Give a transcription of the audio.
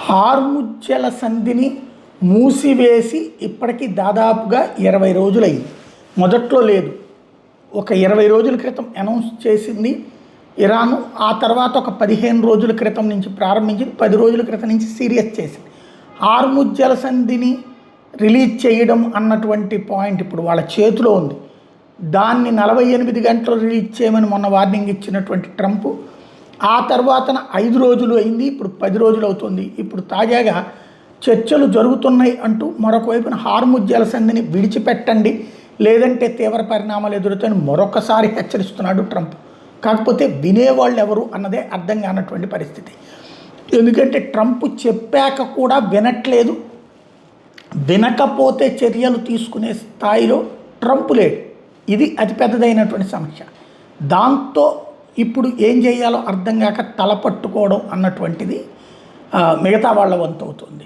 Hormuz జలసంధిని మూసివేసి ఇప్పటికీ దాదాపుగా 20 రోజులైంది. మొదట్లో లేదు, ఒక 20 రోజుల క్రితం అనౌన్స్ చేసింది ఇరాను. ఆ తర్వాత ఒక 15 రోజుల క్రితం నుంచి ప్రారంభించింది, 10 రోజుల క్రితం నుంచి సీరియస్ చేసింది. హార్ముజ్ జలసంధిని రిలీజ్ చేయడం అన్నటువంటి పాయింట్ ఇప్పుడు వాళ్ళ చేతిలో ఉంది. దాన్ని 48 గంటలు రిలీజ్ చేయమని మొన్న వార్నింగ్ ఇచ్చినటువంటి ట్రంప్ ఆ తర్వాత 5 రోజులు అయింది, ఇప్పుడు 10 రోజులు అవుతుంది. ఇప్పుడు తాజాగా చర్చలు జరుగుతున్నాయి అంటూ మరొక వైపున హార్ముజ్ జలసంధిని విడిచిపెట్టండి లేదంటే తీవ్ర పరిణామాలు ఎదురుతాయని మరొకసారి హెచ్చరిస్తున్నాడు ట్రంప్. కాకపోతే వినేవాళ్ళు ఎవరు అన్నదే అర్థం కానటువంటి పరిస్థితి. ఎందుకంటే ట్రంప్ చెప్పాక కూడా వినట్లేదు, వినకపోతే చర్యలు తీసుకునే స్థాయిలో ట్రంప్ లేడు. ఇది అతిపెద్దదైనటువంటి సమస్య. దాంతో ఇప్పుడు ఏం చేయాలో అర్థం కాక తలపట్టుకోవడం అన్నటువంటిది మిగతా వాళ్ళ వంతు అవుతుంది.